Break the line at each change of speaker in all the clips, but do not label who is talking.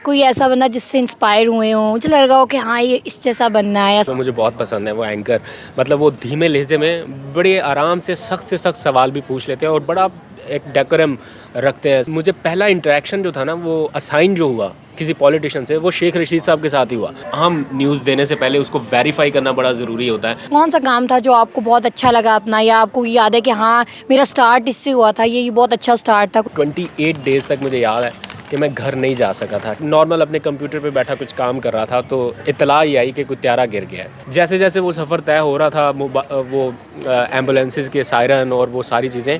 कोई ऐसा बंदा जिससे इंस्पायर हुए हो, मुझे लगा हो कि हाँ ये इस जैसा बनना है?
तो मुझे बहुत पसंद है वो एंकर। मतलब वो धीमे लहजे में बड़े आराम से सख्त सवाल भी पूछ लेते हैं और बड़ा एक डेकोरम रखते हैं। मुझे पहला इंटरेक्शन जो था ना वो असाइन जो हुआ किसी पॉलिटिशियन से, वो शेख रशीद साहब के साथ ही हुआ। हम न्यूज़ देने से पहले उसको वेरीफाई करना बड़ा ज़रूरी होता है।
कौन सा काम था जो आपको बहुत अच्छा लगा अपना, या आपको याद है कि हाँ मेरा स्टार्ट इससे हुआ था, ये बहुत अच्छा स्टार्ट था?
28 डेज़ तक मुझे याद है कि मैं घर नहीं जा सका था। नॉर्मल अपने कंप्यूटर पे बैठा कुछ काम कर रहा था तो इत्तला ही आई कि कोई त्यारा गिर गया है। जैसे जैसे वो सफ़र तय हो रहा था, वो एम्बुलेंसेस के सायरन और वो सारी चीज़ें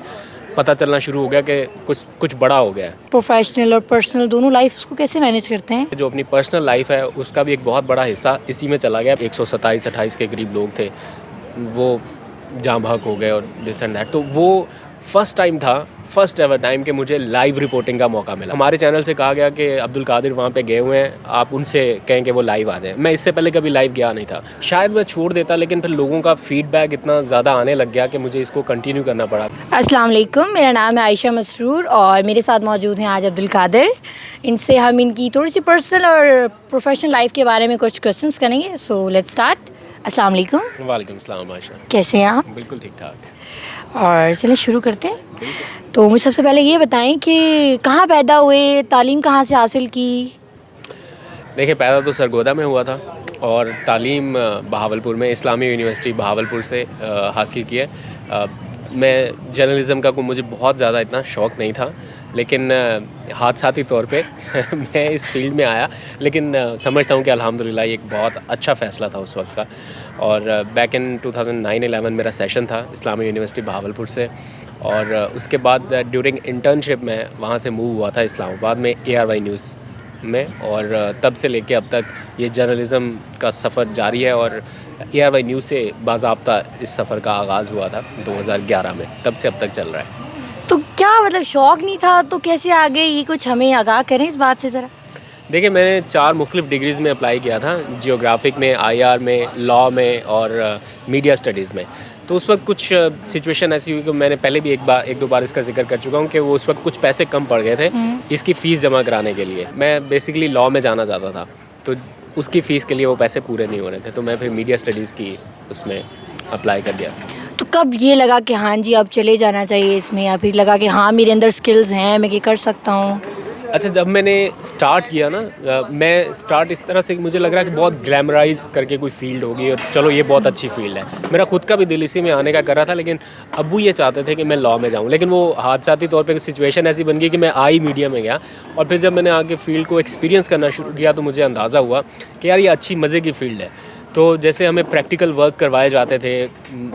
पता चलना शुरू हो गया कि कुछ बड़ा हो गया है।
प्रोफेशनल और पर्सनल दोनों लाइफ को कैसे मैनेज करते हैं?
जो अपनी पर्सनल लाइफ है उसका भी एक बहुत बड़ा हिस्सा इसी में चला गया। 127-28 के करीब लोग थे, वो जाम बहक हो गए और दिस एंड दैट। तो वो फर्स्ट एवर टाइम कि मुझे लाइव रिपोर्टिंग का मौका मिला। हमारे चैनल से कहा गया कि अब्दुल कादिर वहाँ पे गए हुए हैं, आप उनसे कहें कि वो लाइव आ जाएं। मैं इससे पहले कभी लाइव गया नहीं था। शायद मैं छोड़ देता, लेकिन फिर लोगों का फीडबैक इतना ज़्यादा आने लग गया कि मुझे इसको कंटिन्यू करना पड़ा।
अस्सलाम वालेकुम, मेरा नाम है आयशा मसरूर और मेरे साथ मौजूद हैं आज अब्दुल कादिर। इनसे हम इनकी थोड़ी सी पर्सनल और प्रोफेशनल लाइफ के बारे में कुछ क्वेश्चंस करेंगे। So let's start. अस्सलाम वालेकुम।
वालेकुम सलाम आयशा।
कैसे हैं आप?
बिल्कुल ठीक ठाक।
और चलिए शुरू करते हैं। तो मुझे सबसे पहले ये बताएं कि कहाँ पैदा हुए, तालीम कहाँ से हासिल की?
देखिए, पैदा तो सरगोदा में हुआ था और तालीम बहावलपुर में इस्लामी यूनिवर्सिटी बहावलपुर से हासिल की है। मैं जर्नलिज़म का मुझे बहुत ज़्यादा इतना शौक़ नहीं था, लेकिन हादसाती तौर पे मैं इस फील्ड में आया। लेकिन समझता हूँ कि अल्हम्दुलिल्लाह ये एक बहुत अच्छा फ़ैसला था उस वक्त का। और बैक इन 2009-11 मेरा सेशन था इस्लामी यूनिवर्सिटी बहावलपुर से, और उसके बाद ड्यूरिंग इंटर्नशिप में वहाँ से मूव हुआ था इस्लामाबाद में ARY न्यूज़ में, और तब से लेके अब तक ये जर्नलिज़म का सफ़र जारी है। और ARY न्यूज़ से बाज़ाब्ता इस सफ़र का आगाज़ हुआ था 2011 में, तब से अब तक चल रहा है।
तो क्या मतलब शौक़ नहीं था तो कैसे आ गए, ये कुछ हमें आगाह करें इस बात से ज़रा।
देखिए, मैंने 4 मुख्तलिफ डिग्रीज़ में अप्लाई किया था, जियोग्राफिक में, IR में, लॉ में और मीडिया स्टडीज़ में। तो उस वक्त कुछ सिचुएशन ऐसी हुई कि मैंने पहले भी एक दो बार इसका जिक्र कर चुका हूँ कि वो उस वक्त कुछ पैसे कम पड़ गए थे इसकी फ़ीस जमा कराने के लिए। मैं बेसिकली लॉ में जाना चाहता था, तो उसकी फ़ीस के लिए वो पैसे पूरे नहीं हो रहे थे, तो मैं फिर मीडिया स्टडीज़ की उसमें अप्लाई कर दिया।
तो कब ये लगा कि हाँ जी अब चले जाना चाहिए इसमें, या फिर लगा कि हाँ मेरे अंदर स्किल्स हैं, मैं ये कर सकता हूँ?
अच्छा, जब मैंने स्टार्ट किया ना, मैं स्टार्ट इस तरह से मुझे लग रहा है कि बहुत ग्लैमराइज करके कोई फील्ड होगी और चलो ये बहुत अच्छी फील्ड है। मेरा खुद का भी दिल इसी में आने का कर रहा था, लेकिन अब्बू ये चाहते थे कि मैं लॉ में जाऊं। लेकिन वो हादसाती तौर पे सिचुएशन ऐसी बन गई कि मैं मीडिया में गया, और फिर जब मैंने आगे फील्ड को एक्सपीरियंस करना शुरू किया तो मुझे अंदाज़ा हुआ कि यार ये अच्छी मज़े की फ़ील्ड है। तो जैसे हमें प्रैक्टिकल वर्क करवाए जाते थे,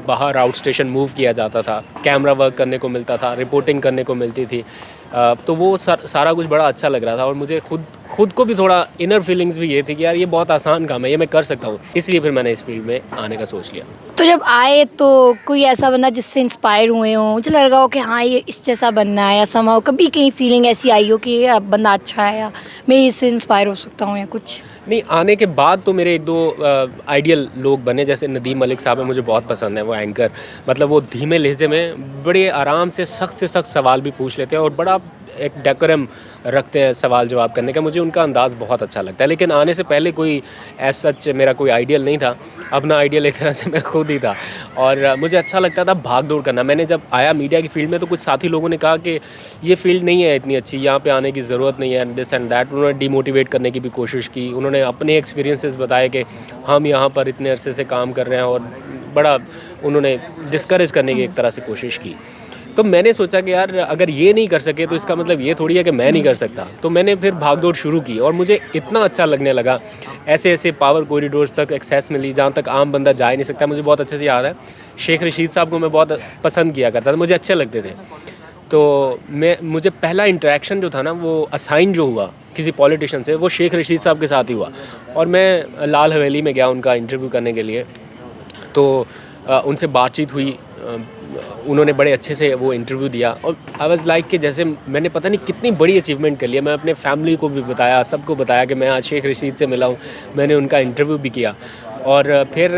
बाहर आउट स्टेशन मूव किया जाता था, कैमरा वर्क करने को मिलता था, रिपोर्टिंग करने को मिलती थी, तो वो सारा कुछ बड़ा अच्छा लग रहा था। और मुझे खुद को भी थोड़ा इनर फीलिंग्स भी ये थी कि यार ये बहुत आसान काम है, ये मैं कर सकता हूँ। इसलिए फिर मैंने इस फील्ड में आने का सोच लिया।
तो जब आए तो कोई ऐसा बंदा जिससे इंस्पायर हुए हो, मुझे लगा हो कि हाँ ये इस जैसा बनना है, या समहाउ कभी कहीं फीलिंग ऐसी आई हो कि ये बंदा अच्छा है या मैं इससे इंस्पायर हो सकता हूँ या कुछ?
नहीं, आने के बाद तो मेरे 1-2 आइडियल लोग बने, जैसे नदीम मलिक साहब हैं, मुझे बहुत पसंद है वो एंकर। मतलब वो धीमे लहजे में बड़े आराम से सख्त सवाल भी पूछ लेते हैं और बड़ा एक डेकोरम रखते हैं सवाल जवाब करने का। मुझे उनका अंदाज़ बहुत अच्छा लगता है। लेकिन आने से पहले कोई एज सच मेरा कोई आइडियल नहीं था, अपना आइडियल एक तरह से मैं खुद ही था। और मुझे अच्छा लगता था भाग दौड़ करना। मैंने जब आया मीडिया की फील्ड में तो कुछ साथी लोगों ने कहा कि ये फील्ड नहीं है इतनी अच्छी, यहाँ पे आने की ज़रूरत नहीं है, दिस एंड दैट। उन्होंने डिमोटिवेट करने की भी कोशिश की। उन्होंने अपने एक्सपीरियंसेस बताए कि हम यहाँ पर इतने अरसे से काम कर रहे हैं, और बड़ा उन्होंने डिस्करेज करने की एक तरह से कोशिश की। तो मैंने सोचा कि यार अगर ये नहीं कर सके तो इसका मतलब ये थोड़ी है कि मैं नहीं कर सकता। तो मैंने फिर भागदौड़ शुरू की और मुझे इतना अच्छा लगने लगा। ऐसे पावर कॉरिडोर्स तक एक्सेस मिली जहाँ तक आम बंदा जा ही नहीं सकता। मुझे बहुत अच्छे से याद है, शेख रशीद साहब को मैं बहुत पसंद किया करता था, मुझे अच्छे लगते थे। तो मुझे पहला इंटरेक्शन जो था ना वो असाइन जो हुआ किसी पॉलिटिशियन से, वो शेख रशीद साहब के साथ ही हुआ। और मैं लाल हवेली में गया उनका इंटरव्यू करने के लिए। तो उनसे बातचीत हुई, उन्होंने बड़े अच्छे से वो इंटरव्यू दिया, और आई वाज लाइक कि जैसे मैंने पता नहीं कितनी बड़ी अचीवमेंट कर लिया। मैं अपने फैमिली को भी बताया, सबको बताया कि मैं आज शेख रशीद से मिला हूँ, मैंने उनका इंटरव्यू भी किया। और फिर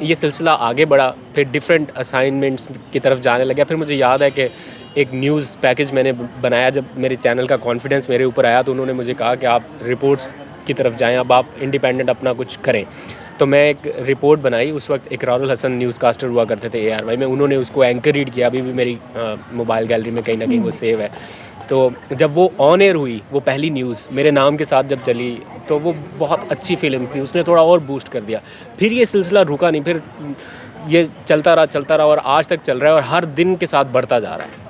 ये सिलसिला आगे बढ़ा, फिर डिफरेंट असाइनमेंट्स की तरफ जाने लगा। फिर मुझे याद है कि एक न्यूज़ पैकेज मैंने बनाया। जब मेरे चैनल का कॉन्फिडेंस मेरे ऊपर आया तो उन्होंने मुझे कहा कि आप रिपोर्ट्स की तरफ जाएं, अब आप इंडिपेंडेंट अपना कुछ करें। तो मैं एक रिपोर्ट बनाई। उस वक्त इकरारुल हसन न्यूज़ कास्टर हुआ करते थे ARY में, उन्होंने उसको एंकर रीड किया। अभी भी मेरी मोबाइल गैलरी में कहीं ना कहीं वो सेव है। तो जब वो ऑन एयर हुई, वो पहली न्यूज़ मेरे नाम के साथ जब चली, तो वो बहुत अच्छी फीलिंग्स थी, उसने थोड़ा और बूस्ट कर दिया। फिर ये सिलसिला रुका नहीं, फिर ये चलता रहा और आज तक चल रहा है और हर दिन के साथ बढ़ता जा रहा है।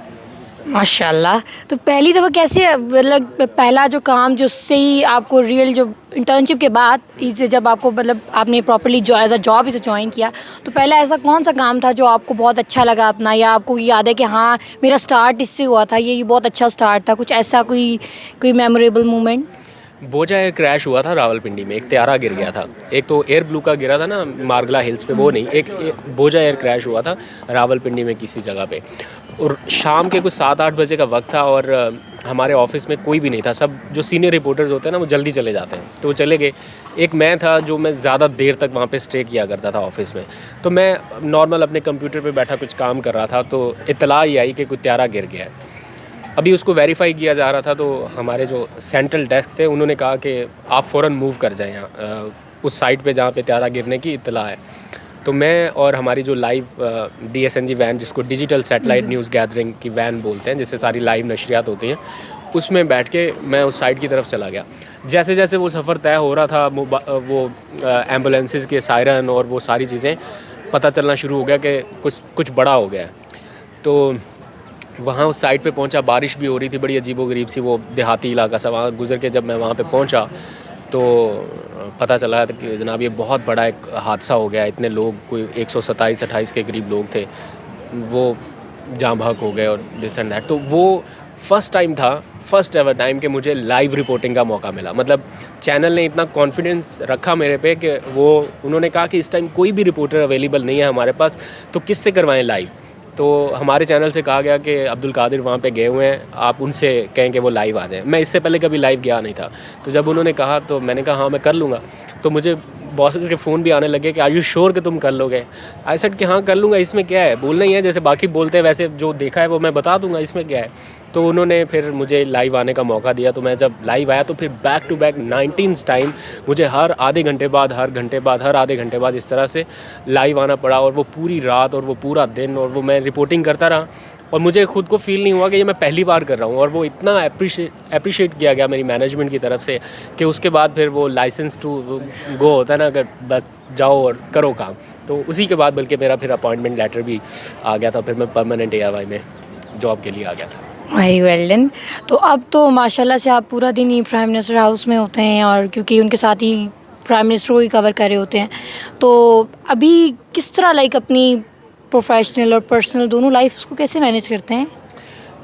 माशाल्लाह। तो पहली दफ़ा कैसे, मतलब पहला जो काम जो सही आपको रियल, जो इंटर्नशिप के बाद इसे जब आपको मतलब आपने प्रॉपर्ली जो एज अ जॉब इसे ज्वाइन किया, तो पहला ऐसा कौन सा काम था जो आपको बहुत अच्छा लगा अपना, या आपको याद है कि हाँ मेरा स्टार्ट इससे हुआ था, ये बहुत अच्छा स्टार्ट था, कुछ ऐसा कोई मेमोरेबल मोमेंट?
बोजा एयर क्रैश हुआ था रावलपिंडी में, एक त्यारा गिर गया था। एक तो एयर ब्लू का गिरा था ना मारगला हिल्स पे, वो नहीं, एक बोजा एयर क्रैश हुआ था रावलपिंडी में किसी जगह पे। और शाम के कुछ 7-8 बजे का वक्त था और हमारे ऑफिस में कोई भी नहीं था। सब जो सीनियर रिपोर्टर्स होते हैं ना वो जल्दी चले जाते हैं, तो वो चले गए। एक मैं था जो मैं ज़्यादा देर तक वहाँ पे स्टे किया करता था ऑफिस में। तो मैं नॉर्मल अपने कंप्यूटर पे बैठा कुछ काम कर रहा था, तो इत्तला ही आई कि कोई त्यारा गिर गया है। अभी उसको वेरीफाई किया जा रहा था, तो हमारे जो सेंट्रल डेस्क थे उन्होंने कहा कि आप फ़ौरन मूव कर जाएँ यहाँ उस साइट पे जहाँ पे त्यारा गिरने की इत्तला है। तो मैं और हमारी जो लाइव DSNG वैन, जिसको डिजिटल सैटेलाइट न्यूज़ गैदरिंग की वैन बोलते हैं, जिससे सारी लाइव नशरियात होती हैं, उसमें बैठ के मैं उस साइट की तरफ चला गया। जैसे जैसे वो सफ़र तय हो रहा था, वो एम्बुलेंसेस के सायरन और वो सारी चीज़ें पता चलना शुरू हो गया कि कुछ बड़ा हो गया है। तो वहाँ उस साइट पे पहुँचा, बारिश भी हो रही थी, बड़ी अजीबोगरीब सी, वो देहाती इलाका सा। वहाँ गुजर के जब मैं वहाँ पे पहुँचा तो पता चला कि जनाब ये बहुत बड़ा एक हादसा हो गया। इतने लोग, कोई 127-28 के करीब लोग थे, वो जाँ बहक हो गए और दिस एंड दैट। तो वो फर्स्ट एवर टाइम कि मुझे लाइव रिपोर्टिंग का मौका मिला। मतलब चैनल ने इतना कॉन्फिडेंस रखा मेरे पे कि उन्होंने कहा कि इस टाइम कोई भी रिपोर्टर अवेलेबल नहीं है हमारे पास, तो किससे करवाएं लाइव। तो हमारे चैनल से कहा गया कि अब्दुल कादिर वहाँ पे गए हुए हैं, आप उनसे कहें कि वो लाइव आ जाएं। मैं इससे पहले कभी लाइव गया नहीं था, तो जब उन्होंने कहा तो मैंने कहा हाँ मैं कर लूँगा। तो मुझे बॉसेस के फ़ोन भी आने लगे कि आर यू श्योर कि तुम कर लोगे। आई सेड कि हाँ कर लूँगा, इसमें क्या है, बोलना ही है, जैसे बाकी बोलते हैं वैसे जो देखा है वो मैं बता दूँगा, इसमें क्या है। तो उन्होंने फिर मुझे लाइव आने का मौका दिया। तो मैं जब लाइव आया तो फिर बैक टू बैक 19 टाइम मुझे हर आधे घंटे बाद, हर आधे घंटे बाद इस तरह से लाइव आना पड़ा। और वो पूरी रात और वो पूरा दिन, और वो मैं रिपोर्टिंग करता रहा और मुझे खुद को फील नहीं हुआ कि ये मैं पहली बार कर रहा हूँ। और वो इतना अप्रिशिएट किया गया मेरी मैनेजमेंट की तरफ से कि उसके बाद फिर वो लाइसेंस टू गो होता है ना, अगर बस जाओ और करो काम, तो उसी के बाद बल्कि मेरा फिर अपॉइंटमेंट लेटर भी आ गया था। फिर मैं परमानेंट ARY में जॉब के लिए आ गया था।
Very well done. तो अब तो माशाल्लाह से आप पूरा दिन ही प्राइम मिनिस्टर हाउस में होते हैं, और क्योंकि उनके साथ ही प्राइम मिनिस्टर को ही कवर कर रहे होते हैं, तो अभी किस तरह लाइक अपनी प्रोफेशनल और पर्सनल दोनों लाइफ्स को कैसे मैनेज करते हैं?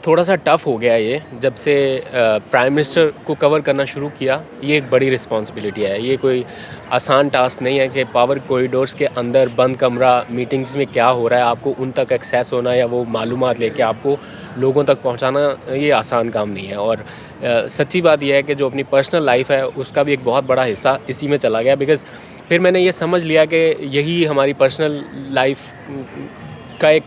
थोड़ा सा टफ़ हो गया ये, जब से प्राइम मिनिस्टर को कवर करना शुरू किया। ये एक बड़ी रिस्पॉन्सिबिलिटी है, ये कोई आसान टास्क नहीं है कि पावर कॉरिडोर्स के अंदर बंद कमरा मीटिंग्स में क्या हो रहा है आपको उन तक एक्सेस होना, या वो मालूमात लेके आपको लोगों तक पहुंचाना, ये आसान काम नहीं है। और सच्ची बात यह है कि जो अपनी पर्सनल लाइफ है उसका भी एक बहुत बड़ा हिस्सा इसी में चला गया। बिकॉज़ फिर मैंने ये समझ लिया कि यही हमारी पर्सनल लाइफ का एक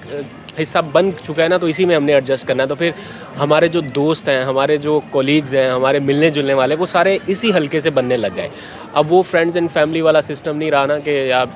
हिस्सा बन चुका है ना, तो इसी में हमने एडजस्ट करना है। तो फिर हमारे जो दोस्त हैं, हमारे जो कोलीग्स हैं, हमारे मिलने जुलने वाले, वो सारे इसी हल्के से बनने लग गए। अब वो फ्रेंड्स एंड फैमिली वाला सिस्टम नहीं रहा ना कि यार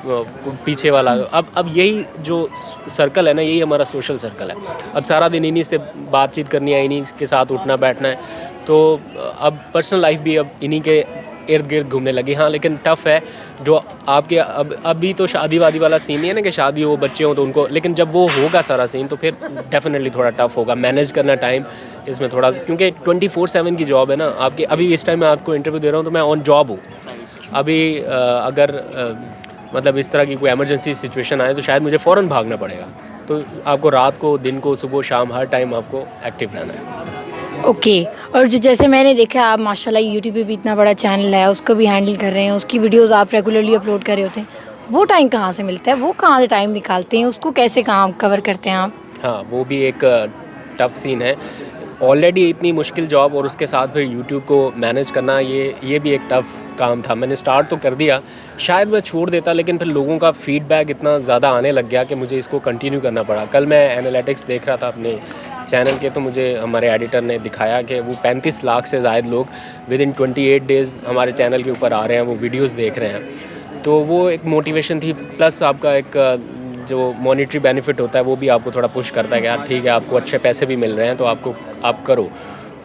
पीछे वाला। अब यही जो सर्कल है ना, यही हमारा सोशल सर्कल है। अब सारा दिन इन्हीं से बातचीत करनी है, इन्हीं के साथ उठना बैठना है। तो अब पर्सनल लाइफ भी अब इन्हीं के इर्द गिर्द घूमने लगी। हाँ, लेकिन टफ़ है जो आपके अभी तो शादी वादी वाला सीन नहीं है ना कि शादी हो, बच्चे हो तो उनको, लेकिन जब वो होगा सारा सीन तो फिर डेफिनेटली थोड़ा टफ़ होगा मैनेज करना टाइम इसमें थोड़ा, क्योंकि 24/7 की जॉब है ना आपकी। अभी इस टाइम मैं आपको इंटरव्यू दे रहा हूँ तो मैं ऑन जॉब हूँ। अभी अगर मतलब इस तरह की कोई एमरजेंसी सिचुएशन आए तो शायद मुझे फ़ौरन भागना पड़ेगा। तो आपको रात को, दिन को, सुबह शाम, हर टाइम आपको एक्टिव रहना है।
ओके। और जो जैसे मैंने देखा आप माशाल्लाह यूट्यूब पे भी इतना बड़ा चैनल है, उसको भी हैंडल कर रहे हैं, उसकी वीडियोस आप रेगुलरली अपलोड कर रहे होते हैं, वो टाइम कहाँ से मिलता है, वो कहाँ से टाइम निकालते हैं, उसको कैसे काम कवर करते हैं आप?
हाँ, वो भी एक टफ़ सीन है। ऑलरेडी इतनी मुश्किल जॉब और उसके साथ फिर यूट्यूब को मैनेज करना, ये भी एक टफ़ काम था। मैंने स्टार्ट तो कर दिया, शायद मैं छोड़ देता, लेकिन फिर लोगों का फ़ीडबैक इतना ज़्यादा आने लग गया कि मुझे इसको कंटिन्यू करना पड़ा। कल मैं एनालिटिक्स देख रहा था अपने चैनल के, तो मुझे हमारे एडिटर ने दिखाया कि वो 35 लाख से ज़ायद लोग विदिन 28 डेज़ हमारे चैनल के ऊपर आ रहे हैं, वो वीडियोस देख रहे हैं। तो वो एक मोटिवेशन थी, प्लस आपका एक जो मॉनेटरी बेनिफिट होता है वो भी आपको थोड़ा पुश करता है कि यार ठीक है, आपको अच्छे पैसे भी मिल रहे हैं तो आप करो।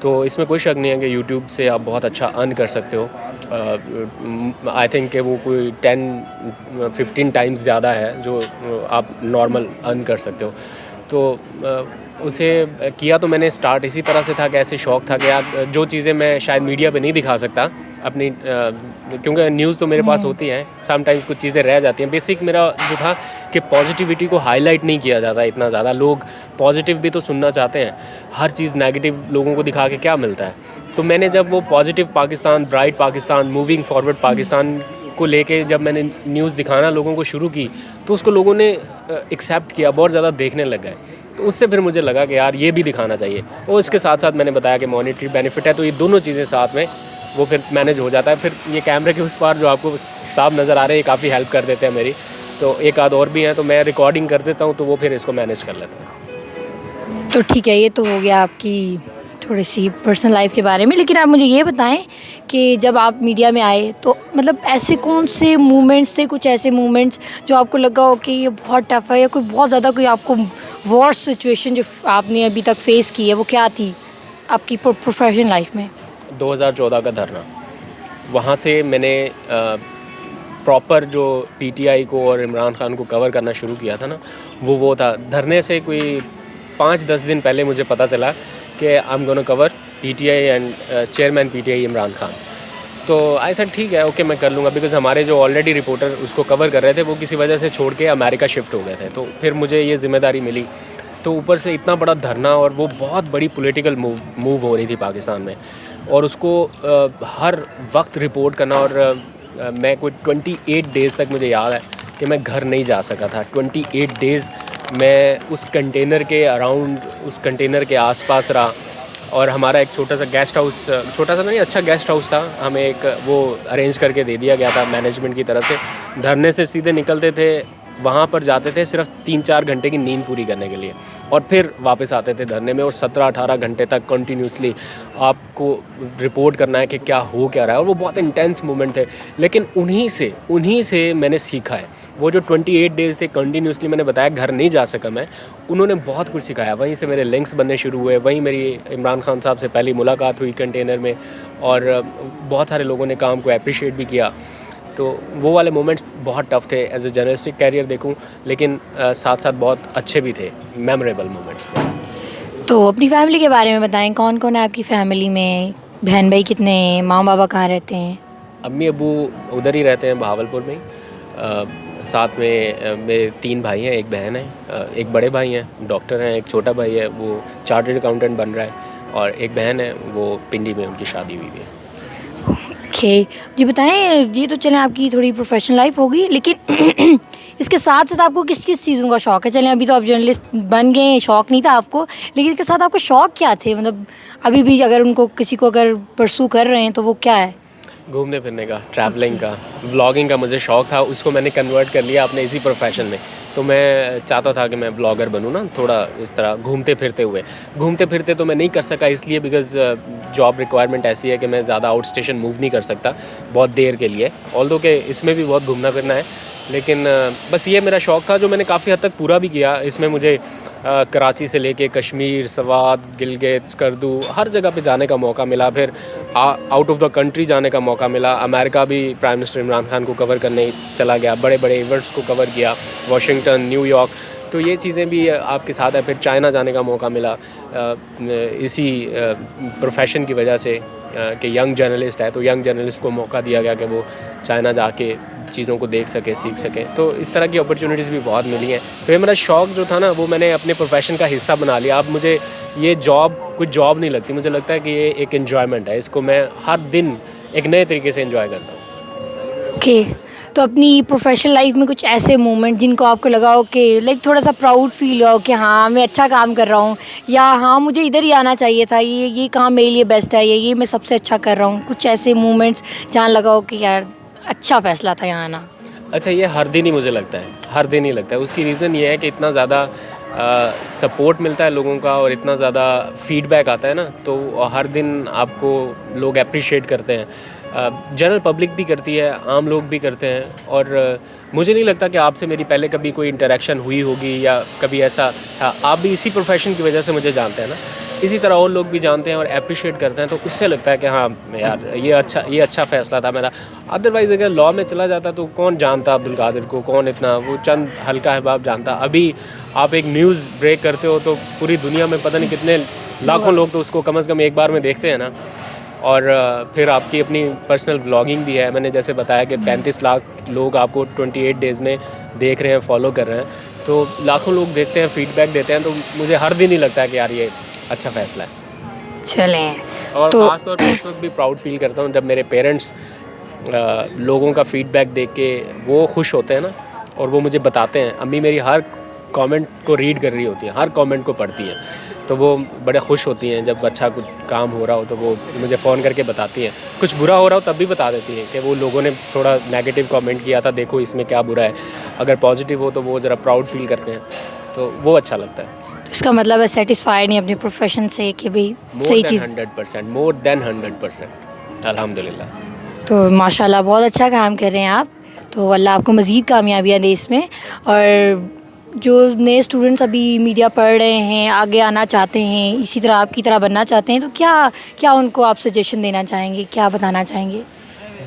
तो इसमें कोई शक नहीं है कि यूट्यूब से आप बहुत अच्छा अर्न कर सकते हो। आई थिंक कि वो कोई 10-15 टाइम्स ज़्यादा है जो आप नॉर्मल अर्न कर सकते हो। तो उसे किया तो मैंने स्टार्ट इसी तरह से था कि ऐसे शौक़ था कि यार जो चीज़ें मैं शायद मीडिया पे नहीं दिखा सकता अपनी, क्योंकि न्यूज़ तो मेरे पास होती हैं, समटाइम्स कुछ चीज़ें रह जाती हैं। बेसिक मेरा जो था कि पॉजिटिविटी को हाईलाइट नहीं किया जाता इतना ज़्यादा। लोग पॉजिटिव भी तो सुनना चाहते हैं, हर चीज़ नेगेटिव लोगों को दिखा के क्या मिलता है। तो मैंने जब वो positive Pakistan, bright Pakistan, moving forward Pakistan को लेके जब मैंने न्यूज़ दिखाना लोगों को शुरू की, तो उसको लोगों ने एक्सेप्ट किया, बहुत ज़्यादा देखने लग गए। तो उससे फिर मुझे लगा कि यार ये भी दिखाना चाहिए। और इसके साथ साथ मैंने बताया कि मॉनेटरी बेनिफिट है, तो ये दोनों चीज़ें साथ में वो फिर मैनेज हो जाता है। फिर ये कैमरे के उस पार जो आपको साफ नज़र आ रहे हैं, ये काफ़ी हेल्प कर देते हैं मेरी। तो एक आध और भी हैं, तो मैं रिकॉर्डिंग कर देता हूँ, तो वो फिर इसको मैनेज कर लेता है।
तो ठीक है, ये तो हो गया आपकी थोड़ी सी पर्सनल लाइफ के बारे में। लेकिन आप मुझे ये बताएं कि जब आप मीडिया में आए तो मतलब ऐसे कौन से मूवमेंट्स थे, कुछ ऐसे मूवमेंट्स जो आपको लगा हो कि ये बहुत टफ़ है, या कोई बहुत ज़्यादा कोई आपको वर्स्ट सिचुएशन जो आपने अभी तक फेस की है वो क्या थी आपकी प्रोफेशनल लाइफ में?
2014 का धरना, वहाँ से मैंने प्रॉपर जो पीटीआई को और इमरान खान को कवर करना शुरू किया था ना, वो था। धरने से कोई 5-10 दिन पहले मुझे पता चला कि I am gonna cover PTI and chairman PTI Imran Khan. तो आई सेड ठीक है, ओके मैं कर लूँगा, बिकॉज़ हमारे जो ऑलरेडी रिपोर्टर उसको कवर कर रहे थे वो किसी वजह से छोड़ के अमेरिका शिफ्ट हो गए थे। तो फिर मुझे ये ज़िम्मेदारी मिली। तो ऊपर से इतना बड़ा धरना, और वो बहुत बड़ी पॉलिटिकल मूव हो रही थी पाकिस्तान में, और उसको हर वक्त रिपोर्ट करना। और मैं कोई 28 डेज़ तक मुझे याद है कि मैं घर नहीं जा सका था। 28 डेज़ मैं उस कंटेनर के अराउंड, उस कंटेनर के आसपास रहा। और हमारा एक छोटा सा गेस्ट हाउस, छोटा सा नहीं, अच्छा गेस्ट हाउस था, हमें एक वो अरेंज करके दे दिया गया था मैनेजमेंट की तरफ से। धरने से सीधे निकलते थे, वहाँ पर जाते थे सिर्फ 3-4 घंटे की नींद पूरी करने के लिए, और फिर वापस आते थे धरने में। और 17-18 घंटे तक कंटिन्यूसली आपको रिपोर्ट करना है कि क्या हो क्या रहा है। और वो बहुत इंटेंस मोमेंट थे, लेकिन उन्हीं से मैंने सीखा है। वो जो 28 डेज़ थे कंटिन्यूसली, मैंने बताया घर नहीं जा सका मैं, उन्होंने बहुत कुछ सिखाया। वहीं से मेरे लिंक्स बनने शुरू हुए, वहीं मेरी इमरान खान साहब से पहली मुलाकात हुई कंटेनर में, और बहुत सारे लोगों ने काम को अप्रिशिएट भी किया। तो वो वाले मोमेंट्स बहुत टफ़ थे एज ए जर्नलिस्टिक कैरियर देखूं, लेकिन साथ साथ बहुत अच्छे भी थे, मेमोरेबल मोमेंट्स थे।
तो अपनी फैमिली के बारे में बताएं, कौन कौन है आपकी फ़ैमिली में? बहन भाई कितने हैं? माँ बाबा कहाँ रहते हैं?
अम्मी अबू उधर ही रहते हैं, बहावलपुर में ही। साथ में मेरे 3 भाई हैं, एक बहन है, एक बड़े भाई हैं डॉक्टर हैं, एक छोटा भाई है वो चार्टर्ड अकाउंटेंट बन रहा है, और एक बहन है वो पिंडी में, उनकी शादी हुई है।
ओके, जी बताएं, ये तो चलें आपकी थोड़ी प्रोफेशनल लाइफ होगी, लेकिन इसके साथ साथ आपको किस किस चीज़ों का शौक़ है? चलें अभी तो आप जर्नलिस्ट बन गए, शौक़ नहीं था आपको, लेकिन इसके साथ आपको शौक़ क्या थे? मतलब अभी भी अगर उनको किसी को अगर परसू कर रहे हैं तो वो क्या है?
घूमने फिरने का, ट्रैवलिंग का, व्लॉगिंग का मुझे शौक़ था, उसको मैंने कन्वर्ट कर लिया अपने इसी प्रोफेशन में। तो मैं चाहता था कि मैं व्लॉगर बनूँ ना, थोड़ा इस तरह घूमते फिरते तो मैं नहीं कर सका, इसलिए बिकॉज़ जॉब रिक्वायरमेंट ऐसी है कि मैं ज़्यादा आउट स्टेशन मूव नहीं कर सकता बहुत देर के लिए। ऑल्दो कि इसमें भी बहुत घूमना फिरना है, लेकिन बस ये मेरा शौक़ था जो मैंने काफ़ी हद तक पूरा भी किया। इसमें मुझे कराची से लेके कश्मीर, सवात, गिलगित, स्कर्दू, हर जगह पे जाने का मौका मिला। फिर आउट ऑफ द कंट्री जाने का मौका मिला। अमेरिका भी प्राइम मिनिस्टर इमरान खान को कवर करने चला गया, बड़े बड़े इवेंट्स को कवर किया, वाशिंगटन, न्यूयॉर्क, तो ये चीज़ें भी आपके साथ है। फिर चाइना जाने का मौका मिला इसी प्रोफेशन की वजह से कि यंग जर्नलिस्ट है, तो यंग जर्नलिस्ट को मौका दिया गया कि वो चाइना जाके चीज़ों को देख सके, सीख सके। तो इस तरह की अपॉर्चुनिटीज़ भी बहुत मिली हैं। तो ये मेरा शौक़ जो था ना, वो मैंने अपने प्रोफेशन का हिस्सा बना लिया। अब मुझे ये जॉब कुछ जॉब नहीं लगती, मुझे लगता है कि ये एक एन्जॉयमेंट है, इसको मैं हर दिन एक नए तरीके से एंजॉय करता हूँ।
ओके, तो अपनी प्रोफेशनल लाइफ में कुछ ऐसे मोमेंट जिनको आपको लगा हो कि लाइक थोड़ा सा प्राउड फील हो कि हाँ मैं अच्छा काम कर रहा हूँ, या हाँ मुझे इधर ही आना चाहिए था, ये काम मेरे लिए बेस्ट है, ये मैं सबसे अच्छा कर रहा हूँ, कुछ ऐसे मोमेंट्स जहाँ लगा हो कि यार अच्छा फ़ैसला था यहाँ आना?
अच्छा, ये हर दिन ही मुझे लगता है, हर दिन ही लगता है। उसकी रीज़न ये है कि इतना ज़्यादा सपोर्ट मिलता है लोगों का और इतना ज़्यादा फीडबैक आता है ना, तो हर दिन आपको लोग अप्रिशिएट करते हैं। जनरल पब्लिक भी करती है, आम लोग भी करते हैं। और मुझे नहीं लगता कि आपसे मेरी पहले कभी कोई इंटरेक्शन हुई होगी या कभी ऐसा। हाँ, आप भी इसी प्रोफेशन की वजह से मुझे जानते हैं ना, इसी तरह और लोग भी जानते हैं और अप्रिशिएट करते हैं, तो उससे लगता है कि हाँ यार ये अच्छा फ़ैसला था मेरा। अदरवाइज़ अगर लॉ में चला जाता तो कौन जानता अब्दुल कादिर को, कौन इतना, वो चंद हल्का अहबाब जानता। अभी आप एक न्यूज़ ब्रेक करते हो तो पूरी दुनिया में पता नहीं कितने लाखों लोग तो उसको कम से कम एक बार में देखते हैं ना। और फिर आपकी अपनी पर्सनल व्लॉगिंग भी है। मैंने जैसे बताया कि 35 लाख लोग आपको 28 डेज़ में देख रहे हैं, फॉलो कर रहे हैं, तो लाखों लोग देखते हैं, फीडबैक देते हैं, तो मुझे हर दिन ही लगता है कि यार ये अच्छा फ़ैसला है।
चलें
और
तो
ख़ास तौर पर उस वक्त भी प्राउड फील करता हूँ जब मेरे पेरेंट्स लोगों का फीडबैक देख के वो खुश होते हैं ना, और वो मुझे बताते हैं। अम्मी मेरी हर कमेंट को रीड कर रही होती है, हर कमेंट को पढ़ती हैं, तो वो बड़े खुश होती हैं जब अच्छा कुछ काम हो रहा हो तो वो मुझे फ़ोन करके बताती हैं। कुछ बुरा हो रहा हो तब भी बता देती हैं कि वो लोगों ने थोड़ा नेगेटिव कमेंट किया था, देखो इसमें क्या बुरा है। अगर पॉजिटिव हो तो वो ज़रा प्राउड फील करते हैं, तो वो अच्छा लगता है।
तो इसका मतलब है सेटिस्फाइड नहीं अपने प्रोफेशन से कि भाई सही चीज़।
100%, मोर देन 100%, अल्हम्दुलिल्लाह।
तो माशाल्लाह बहुत अच्छा काम कर रहे हैं आप, तो अल्लाह आपको मज़ीद कामयाबियाँ दे इसमें। और जो नए स्टूडेंट्स अभी मीडिया पढ़ रहे हैं, आगे आना चाहते हैं, इसी तरह आपकी तरह बनना चाहते हैं, तो क्या उनको आप सजेशन देना चाहेंगे, क्या बताना चाहेंगे?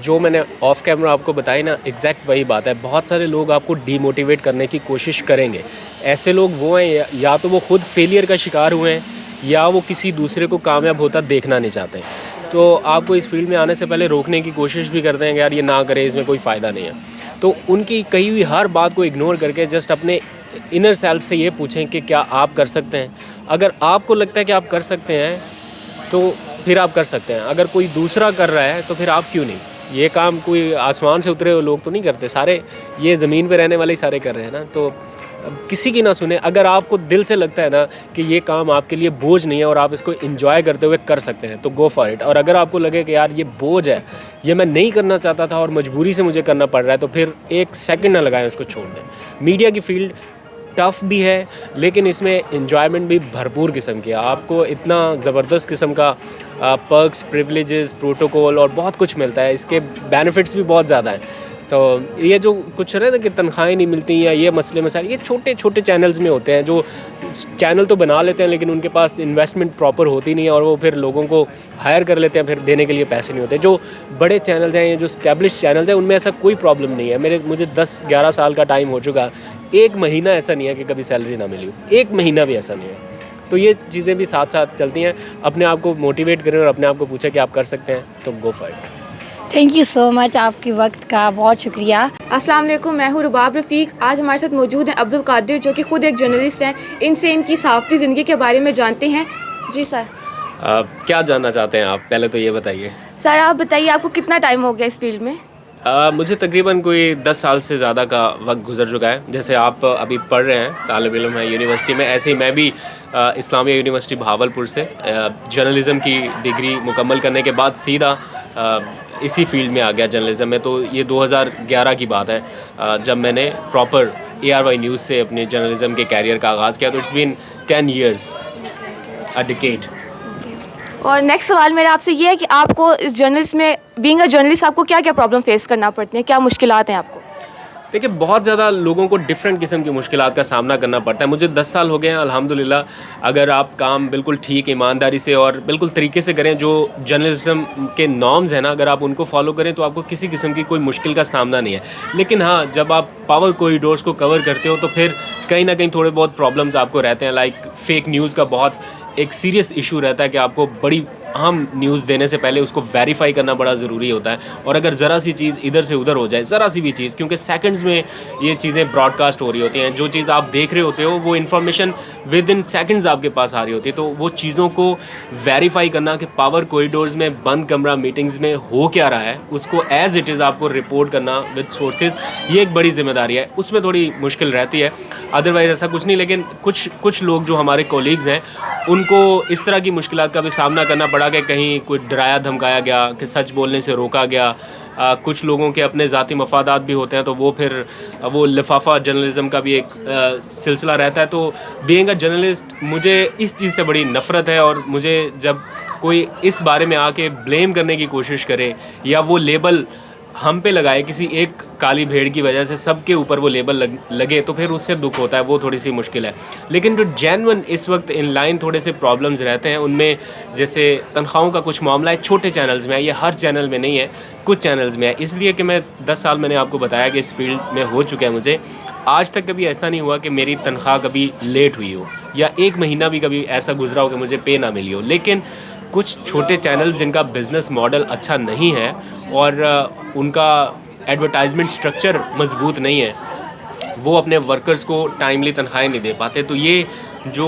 जो मैंने ऑफ कैमरा आपको बताई ना, एग्जैक्ट वही बात है। बहुत सारे लोग आपको डीमोटिवेट करने की कोशिश करेंगे। ऐसे लोग वो हैं या तो वो खुद फेलियर का शिकार हुए हैं या वो किसी दूसरे को कामयाब होता देखना नहीं चाहते। तो आपको इस फील्ड में आने से पहले रोकने की कोशिश भी करते हैं कि यार ये ना करें, इसमें कोई फ़ायदा नहीं है। तो उनकी कही हुई हर बात को इग्नोर करके जस्ट अपने इनर सेल्फ से ये पूछें कि क्या आप कर सकते हैं। अगर आपको लगता है कि आप कर सकते हैं तो फिर आप कर सकते हैं। अगर कोई दूसरा कर रहा है तो फिर आप क्यों नहीं। ये काम कोई आसमान से उतरे हुए लोग तो नहीं करते, सारे ये ज़मीन पे रहने वाले ही सारे कर रहे हैं ना। तो किसी की ना सुने। अगर आपको दिल से लगता है ना कि ये काम आपके लिए बोझ नहीं है और आप इसको एंजॉय करते हुए कर सकते हैं तो गो फॉर इट। और अगर आपको लगे कि यार ये बोझ है, ये मैं नहीं करना चाहता था और मजबूरी से मुझे करना पड़ रहा है, तो फिर एक सेकंड ना लगाएं, उसको छोड़ दें। मीडिया की फील्ड टफ़ भी है लेकिन इसमें एन्जॉयमेंट भी भरपूर किस्म की है। आपको इतना ज़बरदस्त किस्म का पर्क्स, प्रिविलेजेस, प्रोटोकॉल और बहुत कुछ मिलता है। इसके बेनिफिट्स भी बहुत ज़्यादा हैं। तो ये जो कुछ रहे ना कि तनख्वाहें नहीं मिलती या ये मसले मसाइल, ये छोटे छोटे चैनल्स में होते हैं। जो चैनल तो बना लेते हैं लेकिन उनके पास इन्वेस्टमेंट प्रॉपर होती नहीं है और वो फिर लोगों को हायर कर लेते हैं, फिर देने के लिए पैसे नहीं होते। जो बड़े चैनल्स हैं, जो स्टैब्लिश चैनल्स हैं, उनमें ऐसा कोई प्रॉब्लम नहीं है। मुझे 10-11 साल का टाइम हो चुका, एक महीना ऐसा नहीं है कि कभी सैलरी ना मिली हो, एक महीना भी ऐसा नहीं है। तो ये चीज़ें भी साथ साथ चलती हैं। अपने आप को मोटिवेट करें और अपने आप को पूछें कि आप कर सकते हैं तो go for it.
Thank you so much, आपके वक्त का बहुत शुक्रिया।
अस्सलाम वालेकुम, मैं हूँ रुबाब रफ़ीक। आज हमारे साथ मौजूद हैं अब्दुल कादिर, जो कि ख़ुद एक जर्नलिस्ट हैं। इनसे इनकी सहाफ़ती ज़िंदगी के बारे में जानते हैं। जी सर।
क्या जानना चाहते हैं आप, पहले तो ये बताइए।
सर आप बताइए, आपको कितना टाइम हो गया इस फील्ड में?
मुझे तकरीबन कोई 10 साल से ज़्यादा का वक्त गुजर चुका है। जैसे आप अभी पढ़ रहे हैं, तालिब इल्म है यूनिवर्सिटी में, ऐसे ही मैं भी इस्लामिया यूनिवर्सिटी भावलपुर से जर्नलिज़म की डिग्री मुकम्मल करने के बाद सीधा इसी फील्ड में आ गया जर्नलिज़म में। तो ये 2011 की बात है जब मैंने प्रॉपर ARY न्यूज़ से अपने जर्नलिज़म के कैरियर का आगाज़ किया। तो it's been 10 years, a decade.
और नेक्स्ट सवाल मेरा आपसे ये है कि आपको इस जर्नलिस्ट में, बीइंग अ जर्नलिस्ट, आपको क्या क्या प्रॉब्लम फेस करना पड़ती हैं, क्या मुश्किलात हैं आपको?
देखिए, बहुत ज़्यादा लोगों को डिफरेंट किस्म की मुश्किलात का सामना करना पड़ता है। मुझे 10 साल हो गए हैं अल्हम्दुलिल्लाह। अगर आप काम बिल्कुल ठीक, ईमानदारी से और बिल्कुल तरीके से करें, जो जर्नलिज्म के नॉर्म्स हैं ना, अगर आप उनको फॉलो करें तो आपको किसी किस्म की कोई मुश्किल का सामना नहीं है। लेकिन हाँ, जब आप पावर कॉरिडोर्स को कवर करते हो तो फिर कहीं ना कहीं थोड़े बहुत प्रॉब्लम्स आपको रहते हैं। लाइक फेक न्यूज़ का बहुत एक सीरियस इशू रहता है कि आपको बड़ी अहम न्यूज़ देने से पहले उसको वेरीफाई करना बड़ा ज़रूरी होता है। और अगर ज़रा सी चीज़ इधर से उधर हो जाए, ज़रा सी भी चीज़, क्योंकि सेकंड्स में ये चीज़ें ब्रॉडकास्ट हो रही होती हैं, जो चीज़ आप देख रहे होते हो वो इन्फॉर्मेशन विद इन सेकंड्स आपके पास आ रही होती है। तो वो चीज़ों को वेरीफाई करना कि पावर कॉरिडोर्स में बंद कमरा मीटिंग्स में हो क्या रहा है, उसको एज़ इट इज़ आपको रिपोर्ट करना विद सोर्सेज, ये एक बड़ी जिम्मेदारी है। उसमें थोड़ी मुश्किल रहती है, अदरवाइज़ ऐसा कुछ नहीं। लेकिन कुछ लोग जो हमारे कोलीग्स हैं, उनको इस तरह की मुश्किलात का भी सामना करना पड़ा कि कहीं कोई डराया धमकाया गया, कि सच बोलने से रोका गया, कुछ लोगों के अपने ज़ाती मफादात भी होते हैं, तो वो फिर वो लिफाफा जर्नलिज़म का भी एक सिलसिला रहता है। तो बीइंग अ जर्नलिस्ट मुझे इस चीज़ से बड़ी नफ़रत है, और मुझे जब कोई इस बारे में आके ब्लेम करने की कोशिश करे या वो लेबल हम पे लगाए किसी एक काली भेड़ की वजह से, सबके ऊपर वो लेबल लगे, तो फिर उससे दुख होता है, वो थोड़ी सी मुश्किल है। लेकिन जो जेन्युइन इस वक्त इन लाइन थोड़े से प्रॉब्लम्स रहते हैं, उनमें जैसे तनख्वाहों का कुछ मामला है, छोटे चैनल्स में है, ये हर चैनल में नहीं है, कुछ चैनल्स में है। इसलिए कि मैं 10 साल मैंने आपको बताया कि इस फील्ड में हो चुका है मुझे, आज तक कभी ऐसा नहीं हुआ कि मेरी तनख्वाह कभी लेट हुई हो या 1 महीना भी कभी ऐसा गुजरा हो कि मुझे पे ना मिली हो। लेकिन कुछ छोटे चैनल्स जिनका बिज़नेस मॉडल अच्छा नहीं है और उनका एडवर्टाइजमेंट स्ट्रक्चर मजबूत नहीं है, वो अपने वर्कर्स को टाइमली तनख्वाहें नहीं दे पाते। तो ये जो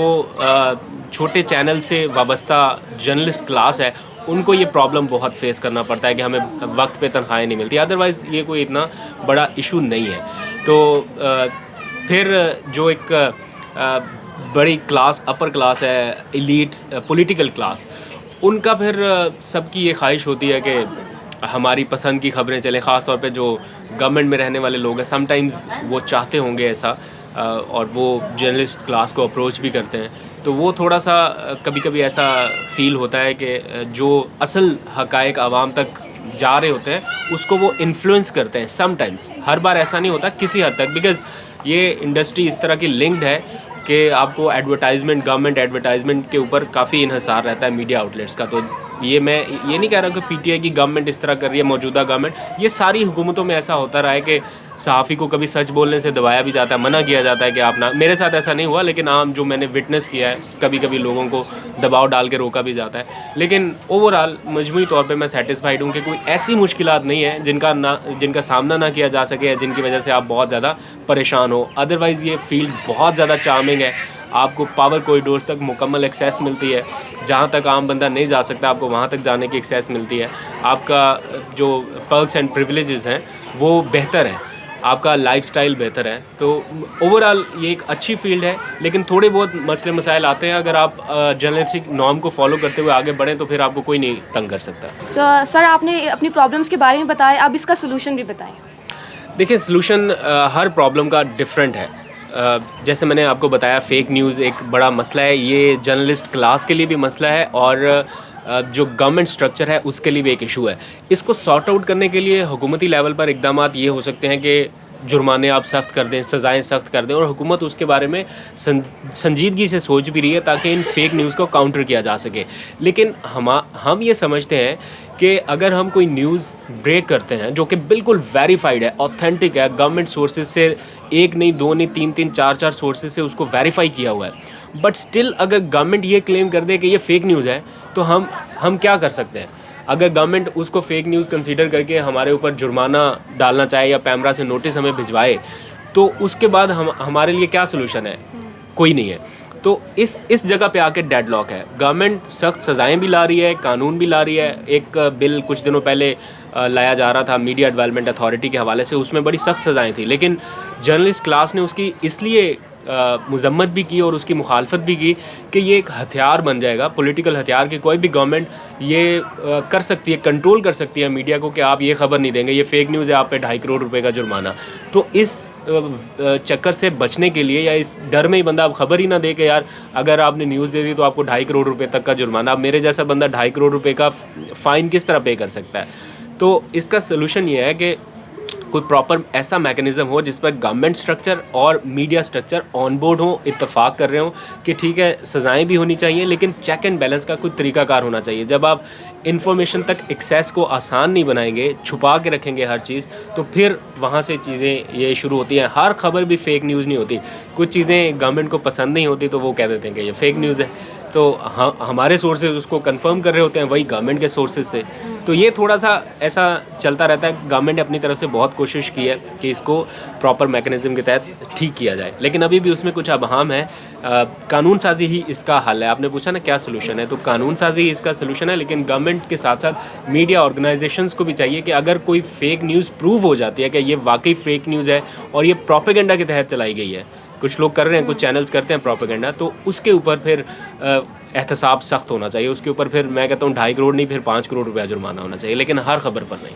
छोटे चैनल से वाबस्ता जर्नलिस्ट क्लास है, उनको ये प्रॉब्लम बहुत फेस करना पड़ता है कि हमें वक्त पे तनख्वाहें नहीं मिलती। अदरवाइज़ ये कोई इतना बड़ा इशू नहीं है। तो फिर जो एक बड़ी क्लास, अपर क्लास है, एलीट पॉलिटिकल क्लास, उनका फिर सबकी ये ख्वाहिश होती है कि हमारी पसंद की खबरें चलें। ख़ास तौर पे जो गवर्नमेंट में रहने वाले लोग हैं, समटाइम्स वो चाहते होंगे ऐसा, और वो जर्नलिस्ट क्लास को अप्रोच भी करते हैं। तो वो थोड़ा सा कभी कभी ऐसा फ़ील होता है कि जो असल हक़ाइक़ आवाम तक जा रहे होते हैं, उसको वो इन्फ्लुएंस करते हैं समटाइम्स। हर बार ऐसा नहीं होता, किसी हद तक, बिकॉज़ ये इंडस्ट्री इस तरह की लिंक्ड है कि आपको एडवर्टाइजमेंट, गवर्नमेंट एडवर्टाइजमेंट के ऊपर काफ़ी इन्हिसार रहता है मीडिया आउटलेट्स का। तो मैं ये नहीं कह रहा कि पीटीआई की गवर्नमेंट इस तरह कर रही है, मौजूदा गवर्नमेंट, ये सारी हुकूमतों में ऐसा होता रहा है कि सहाफ़ी को कभी सच बोलने से दबाया भी जाता है, मना किया जाता है कि आप ना। मेरे साथ ऐसा नहीं हुआ, लेकिन आम जो मैंने विटनेस किया है, कभी कभी लोगों को दबाव डाल के रोका भी जाता है। लेकिन ओवरऑल मजमूई तौर पे मैं सेटिस्फाइड हूँ कि कोई ऐसी मुश्किलात नहीं है जिनका सामना ना किया जा सके या जिनकी वजह से आप बहुत ज़्यादा परेशान हो। अदरवाइज़ ये फील्ड बहुत ज़्यादा चार्मिंग है। आपको पावर कॉरिडोर्स तक मुकम्मल एक्सेस मिलती है, जहाँ तक आम बंदा नहीं जा सकता, आपको वहाँ तक जाने की एक्सेस मिलती है। आपका जो पर्क्स एंड प्रिविलेजेस हैं वो बेहतर हैं, आपका लाइफस्टाइल बेहतर है। तो ओवरऑल ये एक अच्छी फील्ड है, लेकिन थोड़े बहुत मसले मसाइल आते हैं। अगर आप जर्नलिस्टिक नॉर्म को फॉलो करते हुए आगे बढ़ें तो फिर आपको कोई नहीं तंग कर सकता।
तो सर, आपने अपनी प्रॉब्लम्स के बारे में बताया, अब इसका सोल्यूशन भी बताएं।
देखिए, सलूशन हर प्रॉब्लम का डिफरेंट है। जैसे मैंने आपको बताया, फ़ेक न्यूज़ एक बड़ा मसला है, ये जर्नलिस्ट क्लास के लिए भी मसला है, और जो गवर्नमेंट स्ट्रक्चर है उसके लिए भी एक इशू है। इसको सॉर्ट आउट करने के लिए हुकूमती लेवल पर इक़दामात ये हो सकते हैं कि जुर्माने आप सख्त कर दें, सज़ाएँ सख्त कर दें, और हुकूमत उसके बारे में संजीदगी से सोच भी रही है ताकि इन फ़ेक न्यूज़ को काउंटर किया जा सके। लेकिन हम ये समझते हैं कि अगर हम कोई न्यूज़ ब्रेक करते हैं जो कि बिल्कुल वेरीफाइड है, ऑथेंटिक है, गवर्नमेंट सोर्सेज से एक नहीं, दो नहीं, तीन, चार सोर्सेज से उसको वेरीफाई किया हुआ है, बट स्टिल अगर गवर्नमेंट ये क्लेम कर दे कि ये फ़ेक न्यूज़ है, तो हम क्या कर सकते हैं? अगर गवर्नमेंट उसको फ़ेक न्यूज़ कंसीडर करके हमारे ऊपर जुर्माना डालना चाहे या पैमरा से नोटिस हमें भिजवाए, तो उसके बाद हमारे लिए क्या सलूशन है? कोई नहीं है। तो इस जगह पे आके डेडलॉक है। गवर्नमेंट सख्त सज़ाएँ भी ला रही है, कानून भी ला रही है। एक बिल कुछ दिनों पहले लाया जा रहा था मीडिया डेवलपमेंट अथॉरिटी के हवाले से, उसमें बड़ी सख्त सज़ाएँ थी, लेकिन जर्नलिस्ट क्लास ने उसकी इसलिए मज़म्मत भी की और उसकी मुखालफत भी की कि ये एक हथियार बन जाएगा, पॉलिटिकल हथियार, कि कोई भी गवर्नमेंट ये कर सकती है, कंट्रोल कर सकती है मीडिया को कि आप ये ख़बर नहीं देंगे, ये फ़ेक न्यूज़ है, आप पे 2.5 करोड़ रुपए का जुर्माना। तो इस चक्कर से बचने के लिए, या इस डर में ही बंदा अब खबर ही ना दे कि यार अगर आपने न्यूज़ दे दी तो आपको 2.5 करोड़ रुपये तक का जुर्माना, अब मेरे जैसा बंदा 2.5 करोड़ रुपये का फ़ाइन किस तरह पे कर सकता है? तो इसका सलूशन ये है कि कोई प्रॉपर ऐसा मैकेनिज़्म हो जिस पर गवर्नमेंट स्ट्रक्चर और मीडिया स्ट्रक्चर ऑन बोर्ड हो, इत्तेफाक कर रहे हो कि ठीक है, सज़ाएं भी होनी चाहिए, लेकिन चेक एंड बैलेंस का कोई तरीकाकार होना चाहिए। जब आप इन्फॉर्मेशन तक एक्सेस को आसान नहीं बनाएंगे, छुपा के रखेंगे हर चीज़, तो फिर वहाँ से चीज़ें ये शुरू होती हैं। हर खबर भी फ़ेक न्यूज़ नहीं होती, कुछ चीज़ें गवर्नमेंट को पसंद नहीं होती तो वो कह देते हैं कि ये फ़ेक न्यूज़ है, तो हमारे सोर्सेज उसको कंफर्म कर रहे होते हैं, वही गवर्नमेंट के सोर्सेज से। तो ये थोड़ा सा ऐसा चलता रहता है। गवर्नमेंट ने अपनी तरफ से बहुत कोशिश की है कि इसको प्रॉपर मैकेनिज़्म के तहत ठीक किया जाए, लेकिन अभी भी उसमें कुछ अबहम है। कानून साजी ही इसका हल है। आपने पूछा ना क्या सलूशन है, तो कानून साजी ही इसका सलूशन है, लेकिन गवर्नमेंट के साथ साथ मीडिया ऑर्गेनाइजेशंस को भी चाहिए कि अगर कोई फ़ेक न्यूज़ प्रूव हो जाती है कि ये वाकई फ़ेक न्यूज़ है और ये प्रोपेगेंडा के तहत चलाई गई है, कुछ लोग कर रहे हैं, कुछ चैनल्स करते हैं प्रोपेगेंडा, तो उसके ऊपर फिर एहतसाब सख्त होना चाहिए। उसके ऊपर फिर मैं कहता हूँ 2.5 करोड़ नहीं, फिर 5 करोड़ रुपया जुर्माना होना चाहिए, लेकिन हर खबर पर नहीं।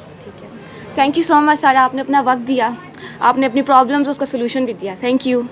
Thank you so much sir, आपने अपना वक्त दिया, आपने अपनी प्रॉब्लम्स उसका सोल्यूशन भी दिया। Thank you.